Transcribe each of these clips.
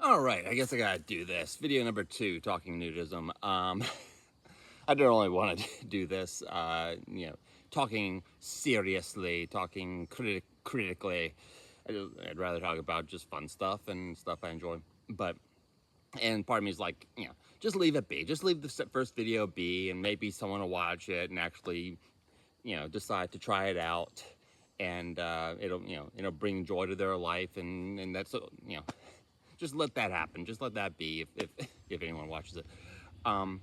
All right, I guess I gotta do this. Video number 2, talking nudism. I don't really want to do this. Talking seriously, talking critically. I'd rather talk about just fun stuff and stuff I enjoy. And part of me is like, just leave it be. Just leave the first video be, and maybe someone will watch it and actually, decide to try it out, and it'll bring joy to their life, and that's just let that happen. Just let that be if anyone watches it. And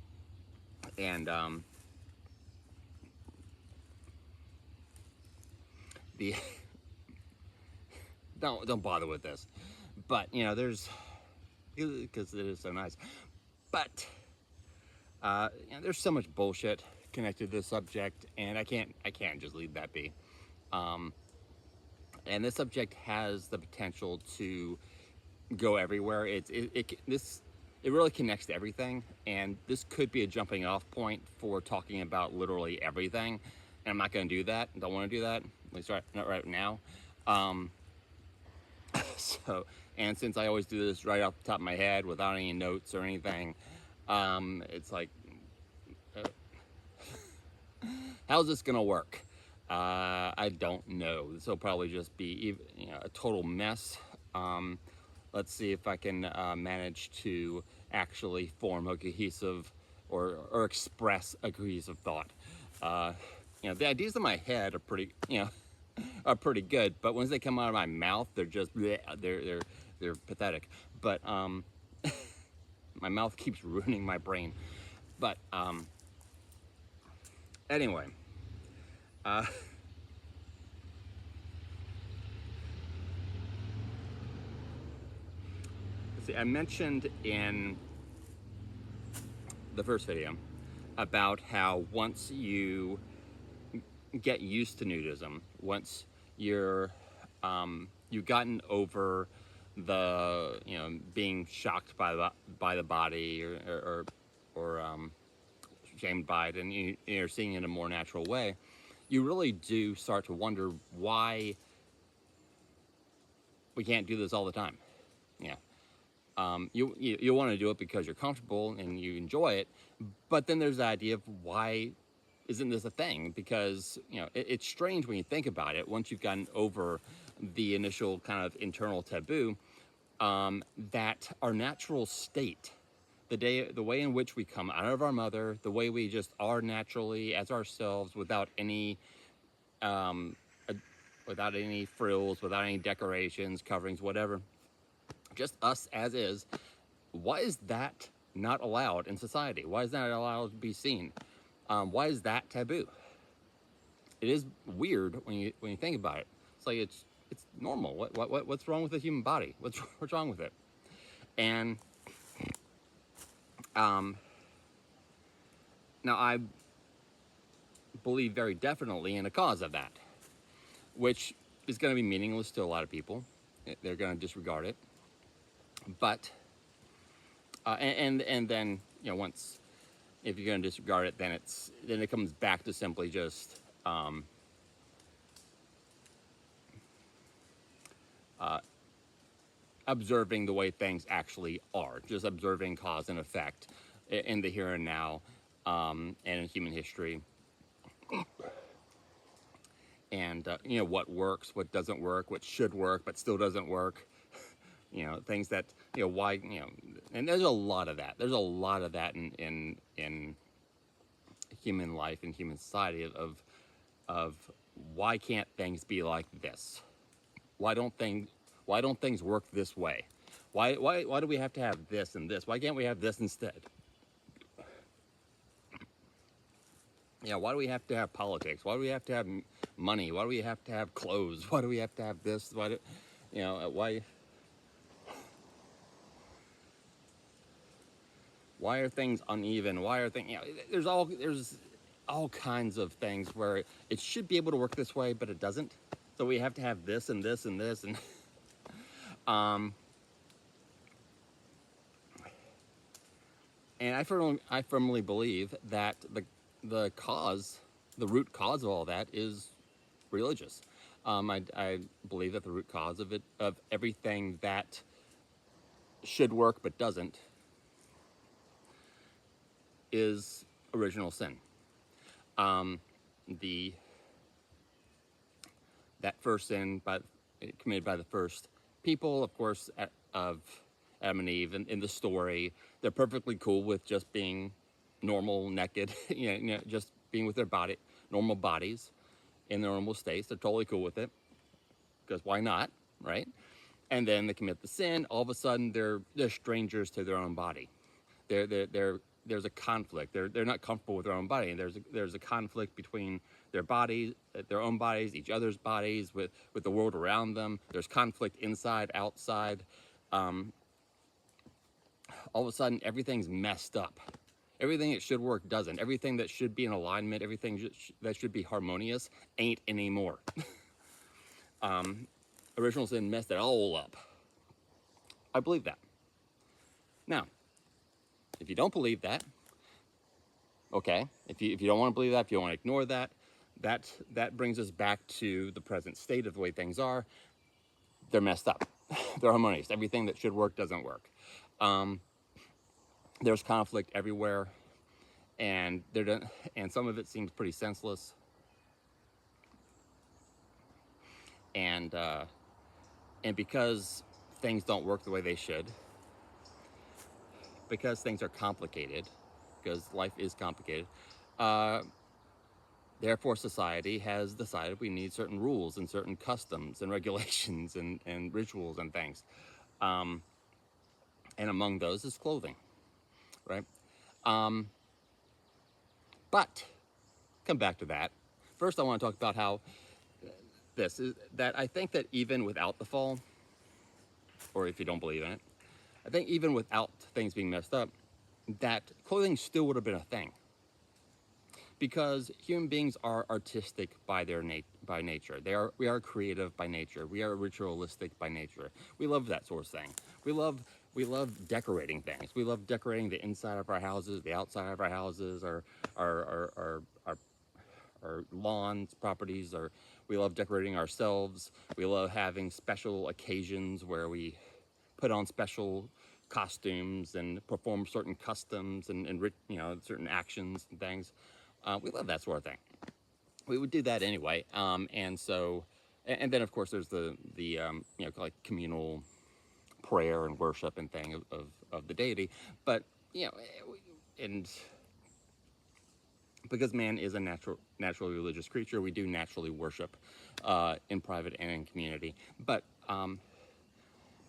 the don't bother with this, but there's, because it is so nice, but there's so much bullshit connected to this subject, and I can't just leave that be. And this subject has the potential to go everywhere. It really connects to everything, and this could be a jumping off point for talking about literally everything. And I'm not going to do that. Don't want to do that, at least not right now. And since I always do this right off the top of my head without any notes or anything, it's like, how's this gonna work? I don't know. This will probably just be a total mess. Let's see if I can manage to actually form a cohesive or express a cohesive thought. The ideas in my head are pretty, are pretty good, but once they come out of my mouth, they're just bleh, they're pathetic. But my mouth keeps ruining my brain. But anyway, see, I mentioned in the first video about how once you get used to nudism, once you've gotten over the being shocked by the body or shamed by it, and you're seeing it in a more natural way, you really do start to wonder why we can't do this all the time. You want to do it because you're comfortable and you enjoy it, but then there's the idea of why isn't this a thing? Because it's strange when you think about it. Once you've gotten over the initial kind of internal taboo, that our natural state, the way in which we come out of our mother, the way we just are naturally as ourselves, without any frills, without any decorations, coverings, whatever, just us as is. Why is that not allowed in society? Why is that not allowed to be seen? Why is that taboo? It is weird when you think about it. It's like it's normal. What's wrong with the human body? What's wrong with it? And now I believe very definitely in a cause of that, which is going to be meaningless to a lot of people. They're going to disregard it. But and then once, if you're going to disregard it, then it comes back to simply just observing the way things actually are, just observing cause and effect in the here and now, and in human history, and what works, what doesn't work, what should work but still doesn't work. Things that why and there's a lot of that. There's a lot of that in human life and human society of why can't things be like this? Why don't things work this way? Why do we have to have this and this? Why can't we have this instead? Why do we have to have politics? Why do we have to have money? Why do we have to have clothes? Why do we have to have this? Why are things uneven? Why are things, there's all kinds of things where it should be able to work this way, but it doesn't. So we have to have this and this and this, and and I firmly believe that the root cause of all that is religious. I believe that the root cause of everything that should work but doesn't is original sin. The that first sin committed by the first people, of course, of Adam and Eve in the story, they're perfectly cool with just being normal, naked, just being with their normal bodies in their normal states. They're totally cool with it because why not, right? And then they commit the sin. All of a sudden, they're strangers to their own body. There's a conflict. They're not comfortable with their own body, and there's a conflict between their bodies, their own bodies, each other's bodies, with the world around them. There's conflict inside, outside. All of a sudden, everything's messed up. Everything that should work doesn't. Everything that should be in alignment, everything that should be harmonious, ain't anymore. Original sin messed it all up. I believe that. Now, if you don't believe that, okay. If you don't want to believe that, if you want to ignore that, that brings us back to the present state of the way things are. They're messed up. They're harmonious. Everything that should work doesn't work. There's conflict everywhere, and some of it seems pretty senseless. And because things don't work the way they should, because things are complicated, because life is complicated, therefore society has decided we need certain rules and certain customs and regulations and rituals and things. And among those is clothing, right? But come back to that. First, I want to talk about how that I think that even without the fall, or if you don't believe in it, I think even without things being messed up, that clothing still would have been a thing. Because human beings are artistic by nature. We are creative by nature. We are ritualistic by nature. We love that sort of thing. We love decorating things. We love decorating the inside of our houses, the outside of our houses, our lawns, properties. We love decorating ourselves. We love having special occasions where we put on special costumes and perform certain customs and certain actions and things. We love that sort of thing. We would do that anyway. And then of course there's the like communal prayer and worship and thing of the deity. But and because man is a naturally religious creature, we do naturally worship in private and in community. But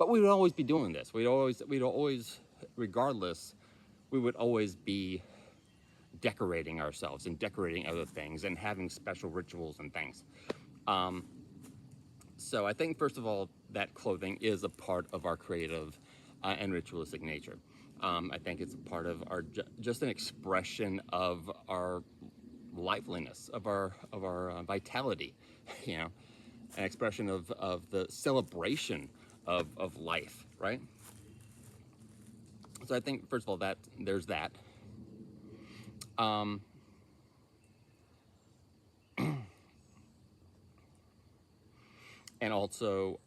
we would always be doing this. We'd always, regardless, we would always be decorating ourselves and decorating other things and having special rituals and things. So I think, first of all, that clothing is a part of our creative and ritualistic nature. I think it's a part of our just an expression of our liveliness, of our vitality, an expression of the celebration of life, right? So I think, first of all, that there's that. And also,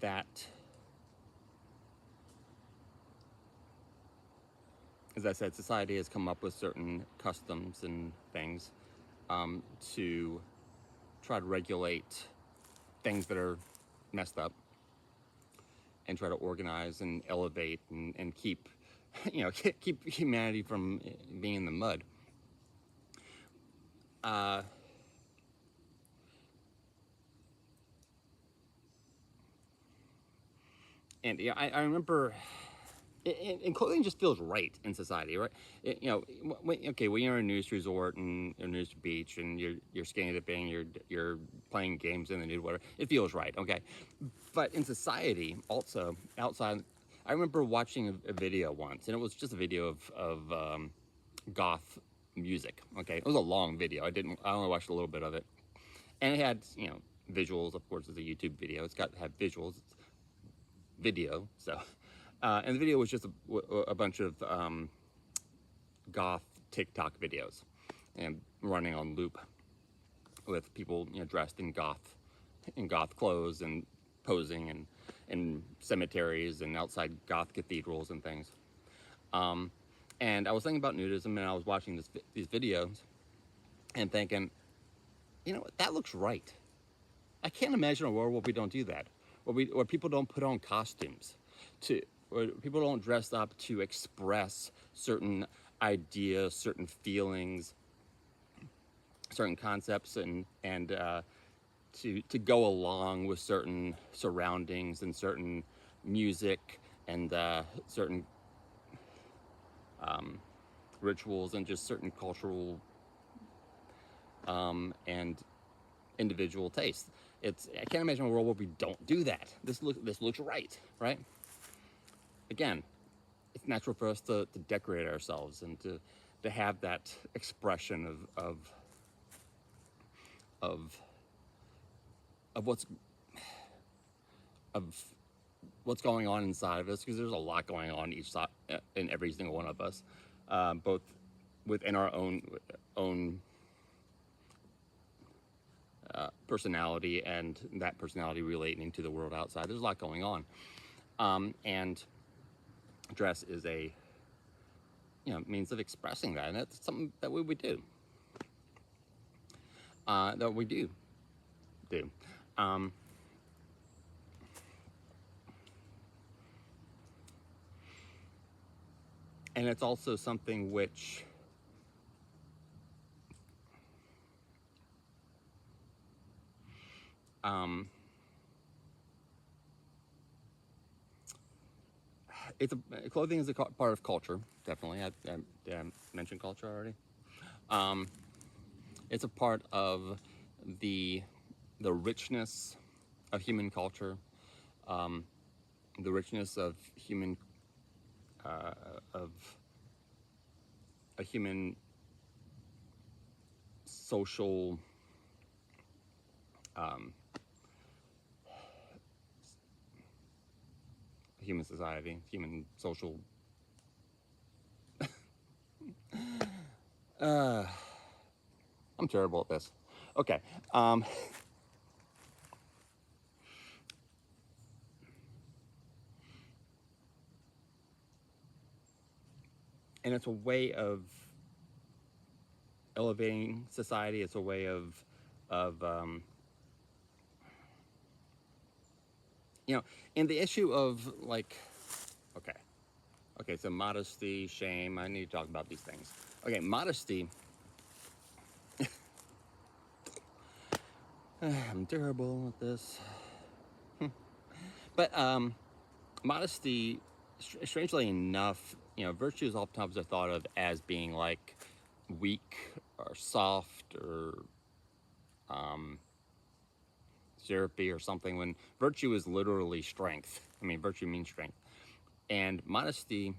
that, as I said, society has come up with certain customs and things to try to regulate things that are messed up and try to organize and elevate and keep, keep humanity from being in the mud. And I remember, and clothing just feels right in society, right? When you're in a news resort and a news beach and you're skinny dipping, you're playing games in the nude, whatever, it feels right, okay? But in society, also outside, I remember watching a video once, and it was just a video of goth music. Okay, it was a long video. I only watched a little bit of it, and it had visuals. Of course, it's a YouTube video. It's got to have visuals. It's video, so. And the video was just a bunch of goth TikTok videos. and running on loop with people, dressed in goth clothes and posing in cemeteries and outside goth cathedrals and things. And I was thinking about nudism, and I was watching these videos and thinking, what, that looks right. I can't imagine a world where we don't do that, where people don't put on costumes, where people don't dress up to express certain ideas, certain feelings, certain concepts, and to go along with certain surroundings and certain music and certain rituals and just certain cultural and individual tastes. I can't imagine a world where we don't do that. This looks right, right? Again, it's natural for us to decorate ourselves and to have that expression of of what's of what's going on inside of us, because there's a lot going on each side in every single one of us, both within our own personality and that personality relating to the world outside. There's a lot going on, and dress is a means of expressing that, and that's something that we would do. That we do. Um, and it's also something which clothing is a part of culture. Definitely, did I mention culture already? It's a part of the richness of human culture, the richness of human of a human social human society, human social. I'm terrible at this. Okay. And it's a way of elevating society. It's a way of and the issue of like, okay, so modesty, shame. I need to talk about these things. Okay, modesty. I'm terrible at this. But modesty, strangely enough, virtues oftentimes are thought of as being like weak or soft or syrupy or something, when virtue is literally strength. I mean, virtue means strength. And modesty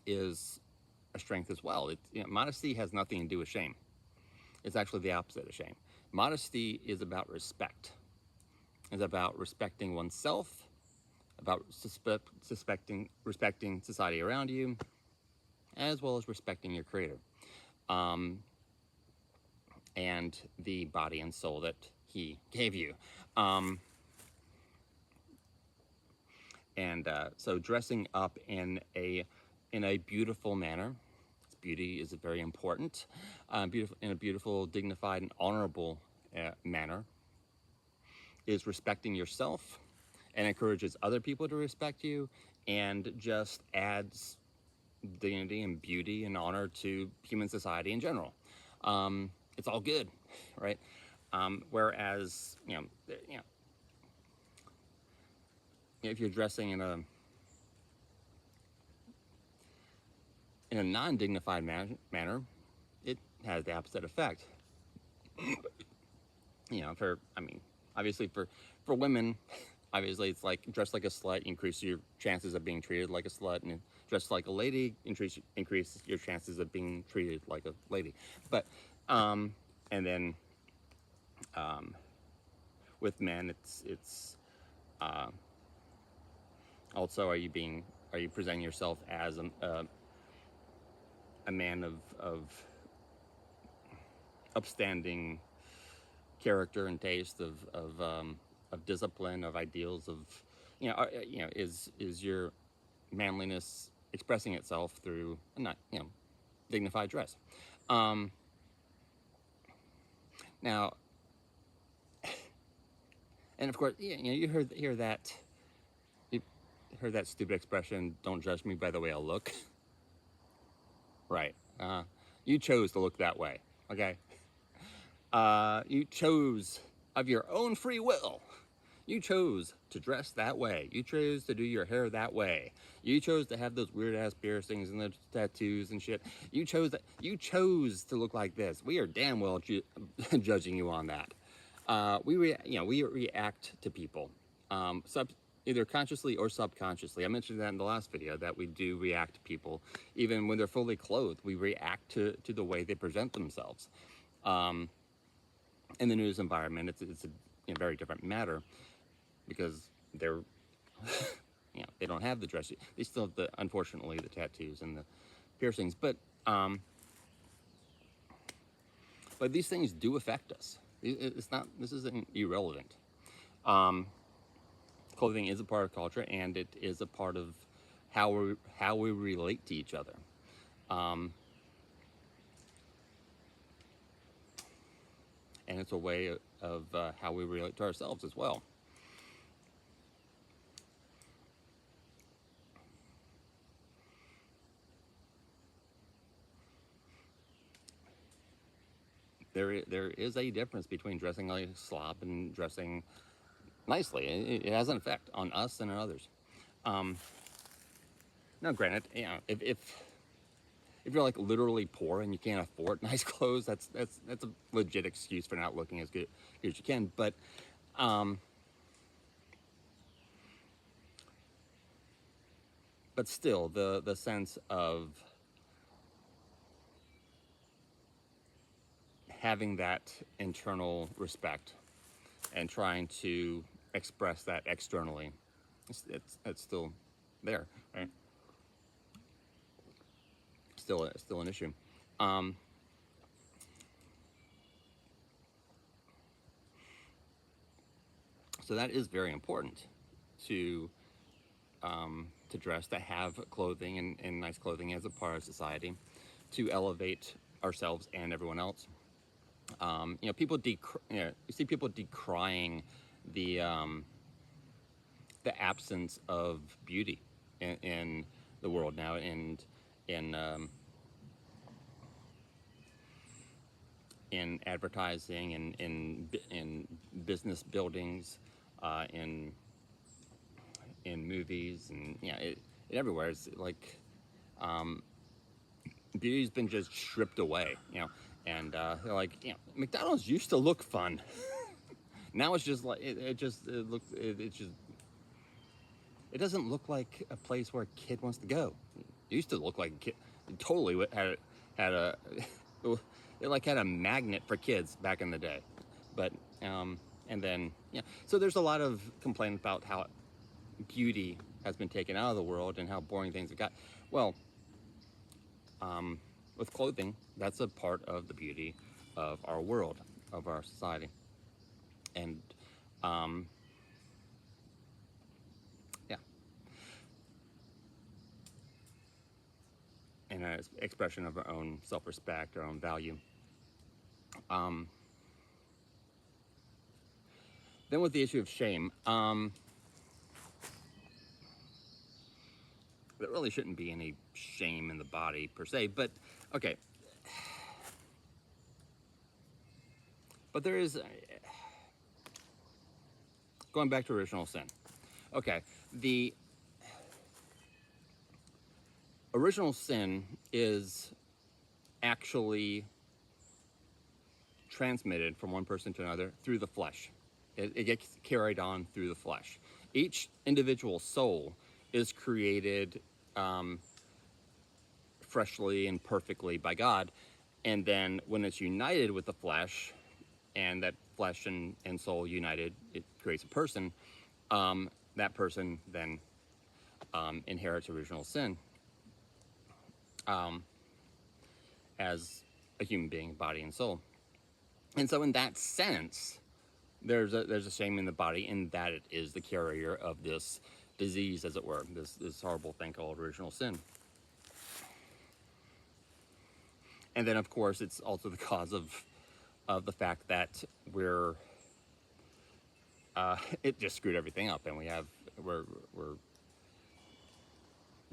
is a strength as well. Modesty has nothing to do with shame. It's actually the opposite of shame. Modesty is about respect. It's about respecting oneself, about respecting society around you, as well as respecting your creator, and the body and soul that he gave you. And so dressing up in a beautiful manner. Beauty is very important. In a beautiful, dignified, and honorable manner is respecting yourself, and encourages other people to respect you, and just adds dignity and beauty and honor to human society in general. It's all good, right? Whereas if you're dressing in a non-dignified manner, it has the opposite effect. Obviously for women, obviously it's like dress like a slut, increase your chances of being treated like a slut, and dress like a lady, increase your chances of being treated like a lady. But and then with men, it's also, are you presenting yourself as a man of upstanding character and taste of discipline, of ideals, of is your manliness expressing itself through not dignified dress. Um, Now, and of course, you hear that you heard that stupid expression, "Don't judge me by the way I look." Right. You chose to look that way. Okay. You chose of your own free will. You chose to dress that way. You chose to do your hair that way. You chose to have those weird ass piercings and the tattoos and shit. You chose that. You chose to look like this. We are damn well judging you on that. We react to people, either consciously or subconsciously. I mentioned that in the last video that we do react to people, even when they're fully clothed. We react to the way they present themselves. In the news environment, it's a very different matter because they're they don't have the dress. They still have unfortunately the tattoos and the piercings, but these things do affect us. It's not. This isn't irrelevant. Clothing is a part of culture, and it is a part of how we relate to each other. And it's a way of how we relate to ourselves as well. There is a difference between dressing like a slob and dressing nicely. It has an effect on us and on others. Now, granted, if you're like literally poor and you can't afford nice clothes, that's a legit excuse for not looking as good as you can. But still, the sense of having that internal respect and trying to express that externally, it's still there, right? Still an issue. So that is very important to dress, to have clothing and nice clothing as a part of society, to elevate ourselves and everyone else. You see people decrying the absence of beauty in the world now, and in in advertising and in business buildings, in movies, and everywhere. It's like beauty's been just stripped away, and they're like, McDonald's used to look fun. Now it's just like it just it doesn't look like a place where a kid wants to go. It used to look like a kid. It totally had a it like had a magnet for kids back in the day, but and then so there's a lot of complaint about how beauty has been taken out of the world and how boring things have got. Well, with clothing, that's a part of the beauty of our world, of our society, and yeah, and an expression of our own self-respect, our own value. Then with the issue of shame, there really shouldn't be any shame in the body per se, but okay. But there is, going back to original sin. Okay, the original sin is actually transmitted from one person to another through the flesh. It gets carried on through the flesh. Each individual soul is created freshly and perfectly by God, and then when it's united with the flesh, and that flesh and soul united, it creates a person. That person then inherits original sin as a human being, body and soul. And so in that sense, there's a shame in the body in that it is the carrier of this disease, as it were, this horrible thing called original sin. And then, of course, it's also the cause of the fact that it just screwed everything up, and we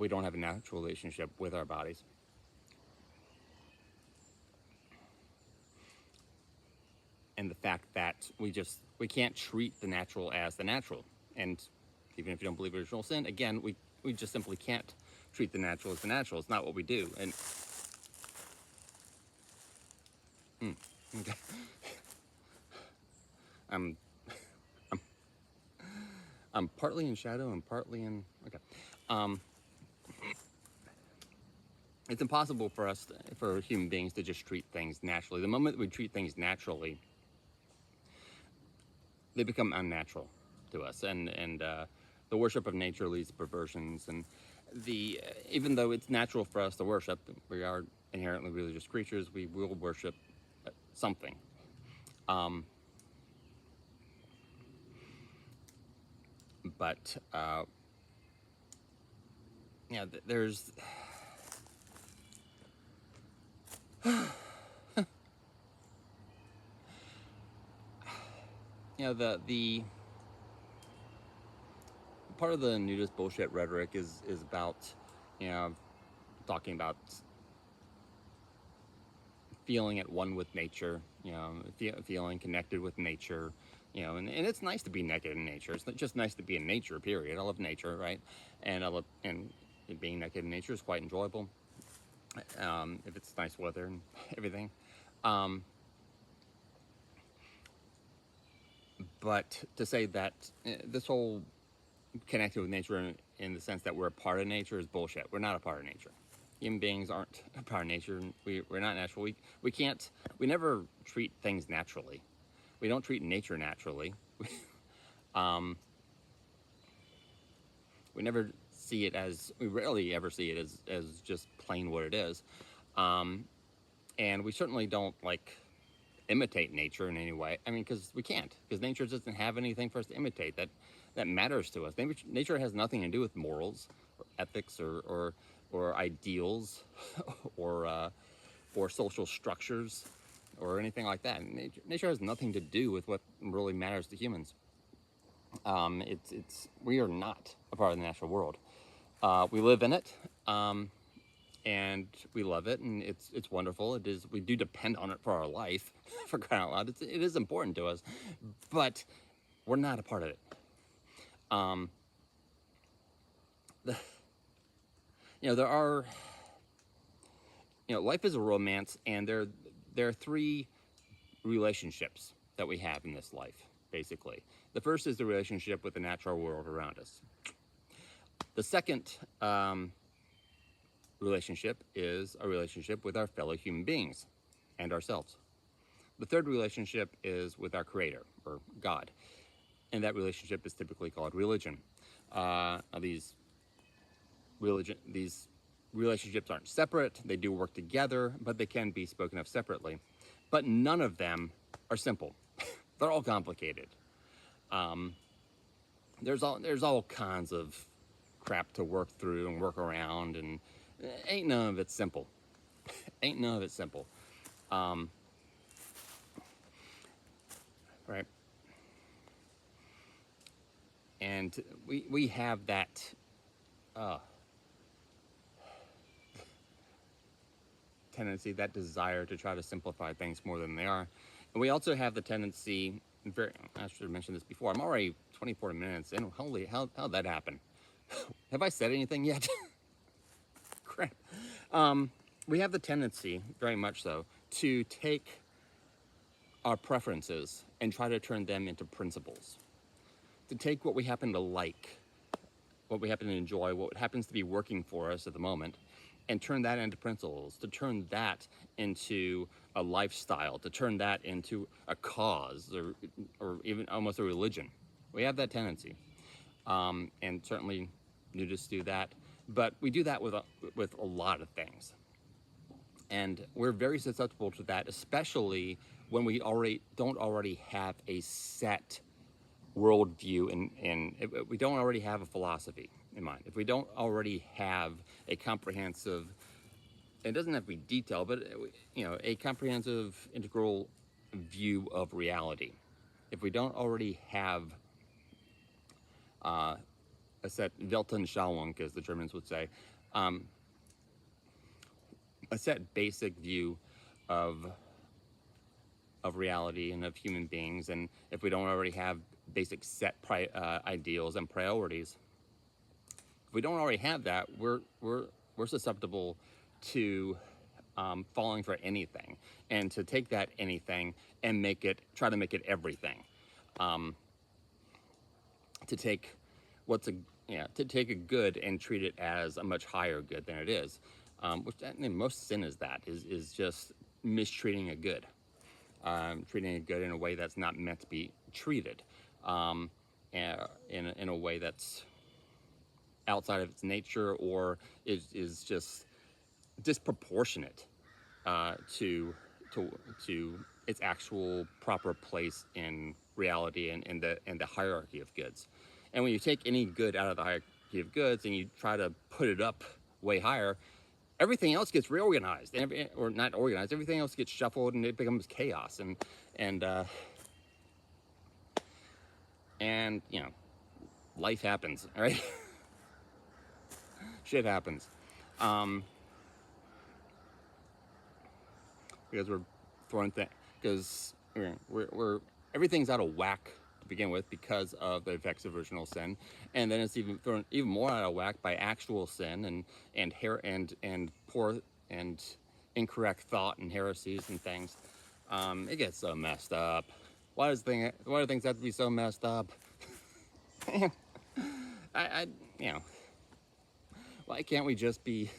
don't have a natural relationship with our bodies. And the fact that we can't treat the natural as the natural. And even if you don't believe original sin, again, we just simply can't treat the natural as the natural. It's not what we do. And okay. I'm I'm partly in shadow and partly in okay. Um, it's impossible for human beings to just treat things naturally. The moment we treat things naturally, they become unnatural to us, and the worship of nature leads to perversions. And even though it's natural for us to worship, we are inherently religious creatures. We will worship something. But yeah, there's the part of the nudist bullshit rhetoric is about, you know, talking about feeling at one with nature, feeling connected with nature, and it's nice to be naked in nature. It's not just nice to be in nature, period. I love nature, right? And being naked in nature is quite enjoyable, if it's nice weather and everything. But to say that this whole connected with nature in the sense that we're a part of nature is bullshit. We're not a part of nature. Human beings aren't a part of nature. We're not natural. We never treat things naturally. We don't treat nature naturally. We never see it we rarely ever see it as just plain what it is. And we certainly don't imitate nature in any way. I mean, because we can't, because nature doesn't have anything for us to imitate that matters to us. Nature has nothing to do with morals or ethics or ideals or social structures or anything like that. Nature has nothing to do with what really matters to humans. We are not a part of the natural world. We live in it, and we love it, and it's wonderful. We do depend on it for our life, for crying out loud. It is important to us, but we're not a part of it. There are, life is a romance, and there are three relationships that we have in this life, basically. The first is the relationship with the natural world around us. The second relationship is a relationship with our fellow human beings and ourselves. The third relationship is with our Creator, or God, and that relationship is typically called religion. These relationships aren't separate. They do work together, but they can be spoken of separately. But none of them are simple. They're all complicated. There's all kinds of crap to work through and work around, and ain't none of it simple. Ain't none of it simple. Right? And we have that tendency, that desire to try to simplify things more than they are. And we also have the tendency, I should have mentioned this before, I'm already 24 minutes in. Holy hell, how'd that happen? Have I said anything yet? Crap. We have the tendency, very much so, to take our preferences and try to turn them into principles. To take what we happen to like, what we happen to enjoy, what happens to be working for us at the moment, and turn that into principles, to turn that into a lifestyle, to turn that into a cause, or even almost a religion. We have that tendency. And certainly nudists do that. But we do that with a lot of things. And we're very susceptible to that, especially when we don't already have a set worldview, and if we don't already have a philosophy in mind, if we don't already have a comprehensive, it doesn't have to be detailed, but a comprehensive, integral view of reality. If we don't already have a set Weltanschauung, as the Germans would say, um, a set basic view of reality and of human beings, and if we don't already have basic set ideals and priorities, if we don't already have that, we're susceptible to falling for anything, and to take that anything and try to make it everything. Um, to take to take a good and treat it as a much higher good than it is, which I mean, most sin is just mistreating a good, treating a good in a way that's not meant to be treated, in a way that's outside of its nature, or is just disproportionate to to its actual proper place in reality, and the hierarchy of goods. And when you take any good out of the hierarchy of goods and you try to put it up way higher, everything else gets reorganized, or not organized. Everything else gets shuffled, and it becomes chaos. And and life happens, right? Shit happens. Um, because we're throwing things, because we're everything's out of whack to begin with because of the effects of original sin, and then it's even thrown even more out of whack by actual sin, and poor and incorrect thought and heresies and things. It gets so messed up. Why do things have to be so messed up? I why can't we just be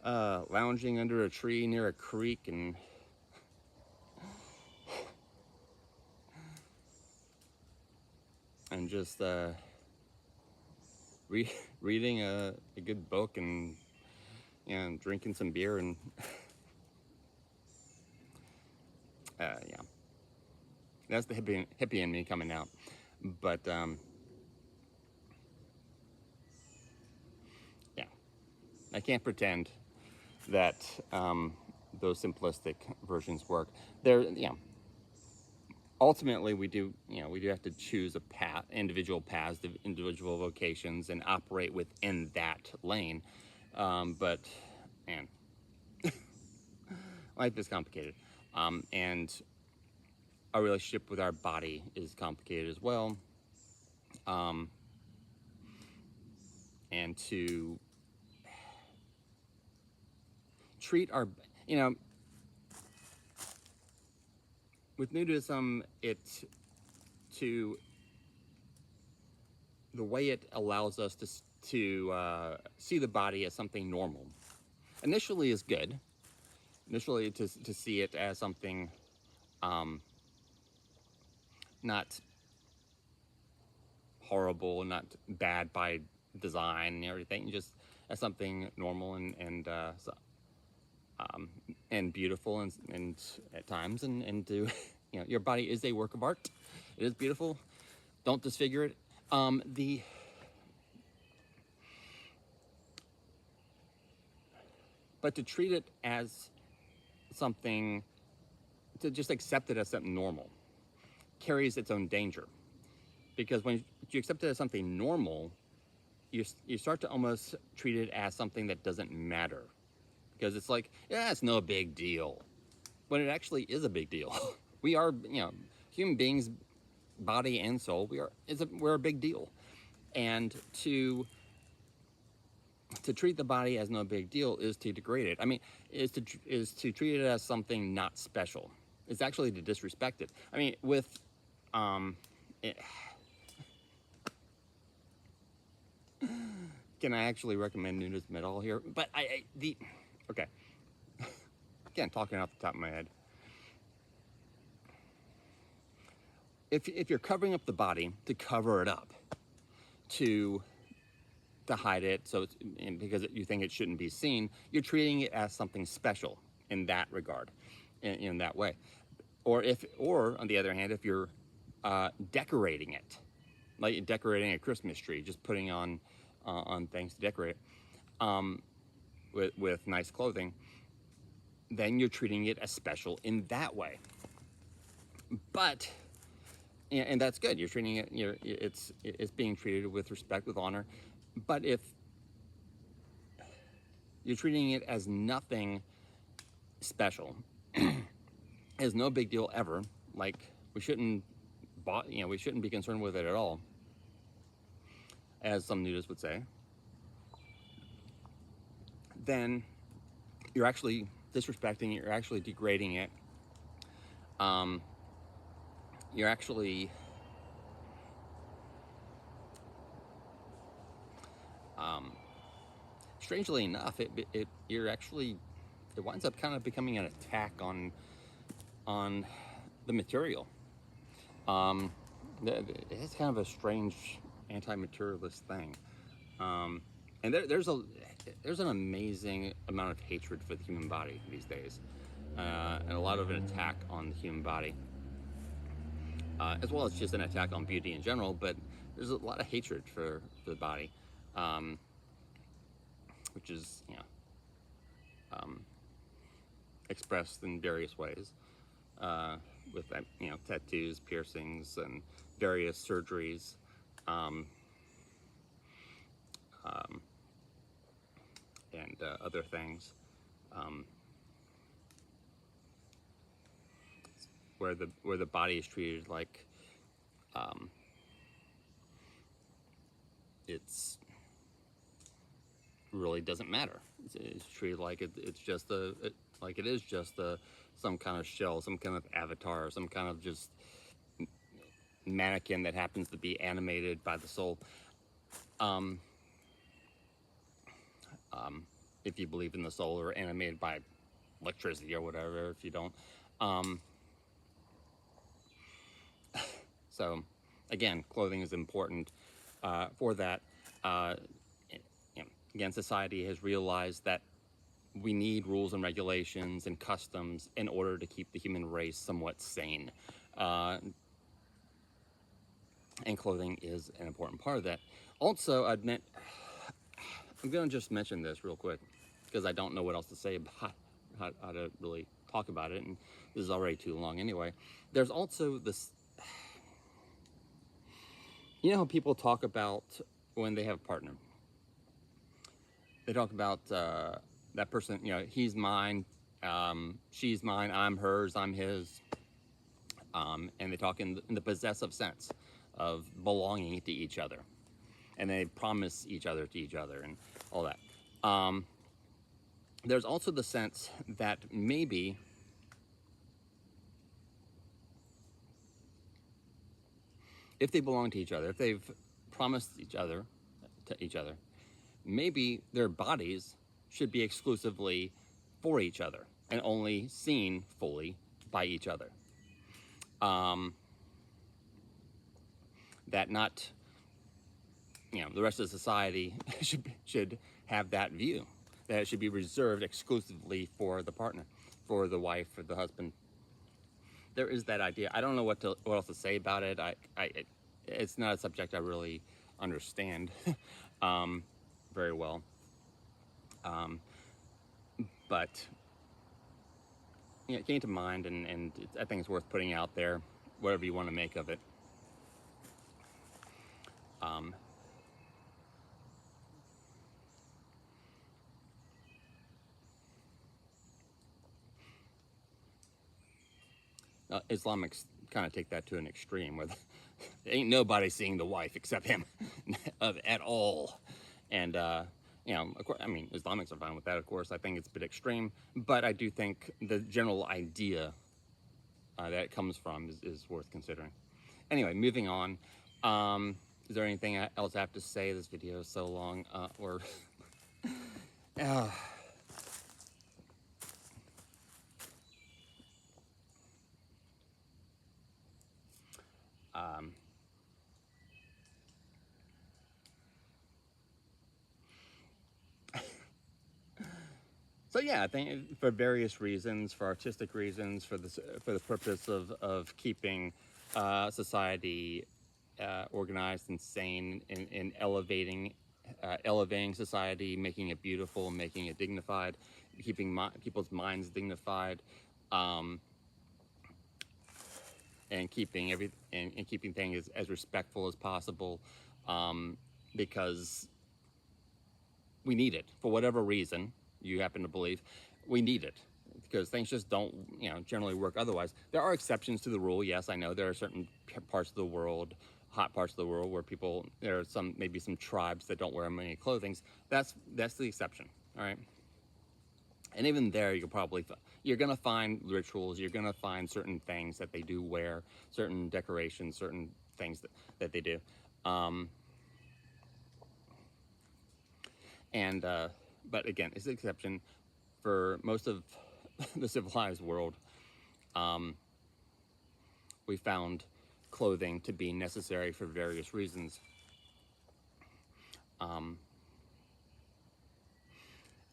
lounging under a tree near a creek and just reading a good book, and drinking some beer, and yeah, that's the hippie in me coming out. But yeah, I can't pretend that those simplistic versions work. They're ultimately we do have to choose a path, individual paths, individual vocations, and operate within that lane. But man, life is complicated, and our relationship with our body is complicated as well. And to treat our, with nudism, to the way it allows us to see the body as something normal. Initially is good. Initially to see it as something not horrible and not bad by design and everything, just as something normal and beautiful, and at times, and to your body is a work of art. It is beautiful. Don't disfigure it. But to treat it as something, to just accept it as something normal, carries its own danger, because when you accept it as something normal, you start to almost treat it as something that doesn't matter, because it's like, yeah, it's no big deal, when it actually is a big deal. We are, human beings, body and soul. We're a big deal, and to treat the body as no big deal is to degrade it. I mean, is to treat it as something not special. It's actually to disrespect it. I mean, can I actually recommend nudism at all here? But okay, again, talking off the top of my head. If you're covering up the body to cover it up, to to hide it, so it's, and because you think it shouldn't be seen, you're treating it as something special in that regard, in that way. Or on the other hand, if you're decorating it, like decorating a Christmas tree, just putting on things to decorate it, with nice clothing, then you're treating it as special in that way. But and that's good. You're treating it. It's being treated with respect, with honor. But if you're treating it as nothing special, as no big deal ever, like we shouldn't, we shouldn't be concerned with it at all, as some nudists would say, then you're actually disrespecting it. You're actually degrading it. You're actually strangely enough, it winds up kind of becoming an attack on the material. It's kind of a strange anti-materialist thing, and there's an amazing amount of hatred for the human body these days, and a lot of an attack on the human body, as well as just an attack on beauty in general. But there's a lot of hatred for the body, which is expressed in various ways, with tattoos, piercings, and various surgeries, and other things, where the body is treated like it's really doesn't matter. It's treated like it's just like it is just some kind of shell, some kind of avatar, some kind of just mannequin that happens to be animated by the soul. If you believe in the soul, or animated by electricity or whatever, if you don't. So again, clothing is important for that. Again, society has realized that we need rules and regulations and customs in order to keep the human race somewhat sane. And clothing is an important part of that. Also, I'm going to just mention this real quick, because I don't know what else to say about how to really talk about it, and this is already too long anyway. There's also this, how people talk about when they have a partner. They talk about that person, he's mine, she's mine, I'm hers, I'm his. And they talk in the possessive sense of belonging to each other. And they promise each other to each other and all that. There's also the sense that maybe if they belong to each other, if they've promised to each other, maybe their bodies should be exclusively for each other and only seen fully by each other. That not, the rest of society should have that view, that it should be reserved exclusively for the partner, for the wife, for the husband. There is that idea. I don't know what else to say about it. It's not a subject I really understand very well. But it came to mind, and I think it's worth putting out there, whatever you want to make of it. Islamics kind of take that to an extreme, where ain't nobody seeing the wife except him at all. And of course, I mean, Islamics are fine with that, of course. I think it's a bit extreme, but I do think the general idea that it comes from is worth considering. Anyway, moving on. Is there anything else I have to say? This video is so long, or So yeah, I think for various reasons, for artistic reasons, for the purpose of keeping society organized and sane, in elevating society, making it beautiful, making it dignified, keeping people's minds dignified, um, and keeping and keeping things as respectful as possible, um, because we need it for whatever reason you happen to believe. We need it because things just don't, generally work otherwise. There are exceptions to the rule. Yes, I know there are certain parts of the world, hot parts of the world, where there are maybe some tribes that don't wear many clothing. That's the exception. All right. And even there, you're gonna find rituals. You're gonna find certain things that they do wear, certain decorations, certain things that they do. Um, and but again, it's an exception. For most of the civilized world, um, we found clothing to be necessary for various reasons. Um,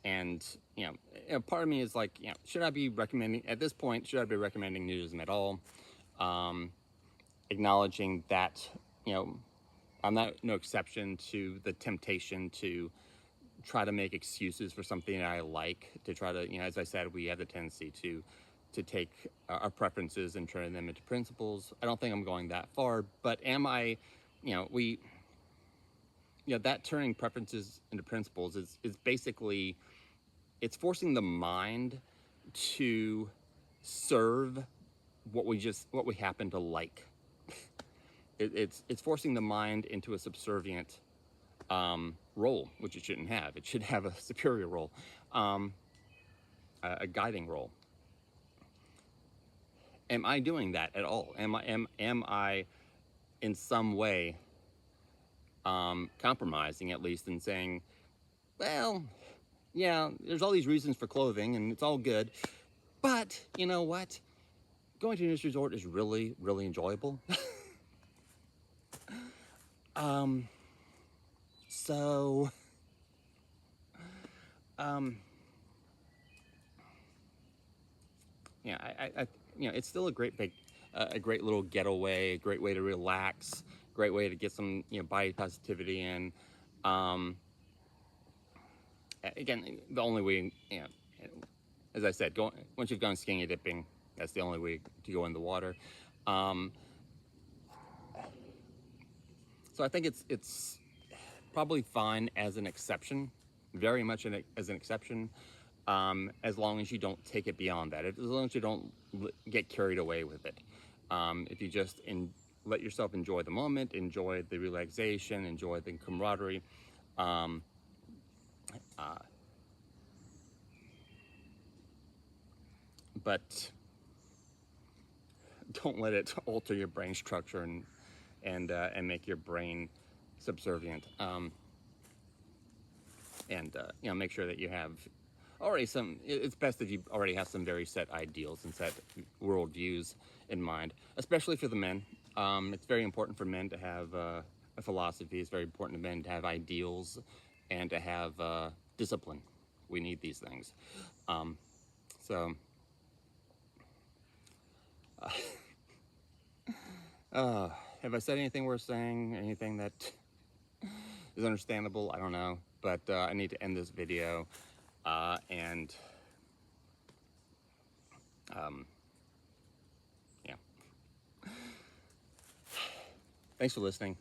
and part of me is like, should I be recommending at this point? Should I be recommending nudism at all? Um, Acknowledging that, I'm not no exception to the temptation to try to make excuses for something that I like, to try to, as I said, we have the tendency to take our preferences and turn them into principles. I don't think I'm going that far, but am I, we, that turning preferences into principles is basically, it's forcing the mind to serve what we happen to like. It's forcing the mind into a subservient role, which it shouldn't have. It should have a superior role, um, a guiding role. Am I doing that at all? Am I in some way compromising, at least, and saying, well, yeah, there's all these reasons for clothing, and it's all good, but you know what? Going to a nudist resort is really, really enjoyable. um, so, um, yeah, it's still a great little getaway, a great way to relax, great way to get some, body positivity in. Um, Again, the only way, as I said, once you've gone skiing or dipping, that's the only way to go in the water. Um, so I think it's probably fine as an exception, very much as an exception, as long as you don't take it beyond that. As long as you don't get carried away with it. If you just let yourself enjoy the moment, enjoy the relaxation, enjoy the camaraderie. Um, uh, but don't let it alter your brain structure and make your brain subservient. Make sure that you have already it's best if you already have some very set ideals and set worldviews in mind, especially for the men. It's very important for men to have a philosophy. It's very important for men to have ideals and to have discipline. We need these things. Um, so, have I said anything worth saying? Anything that is understandable? I don't know. But I need to end this video. And yeah. Thanks for listening.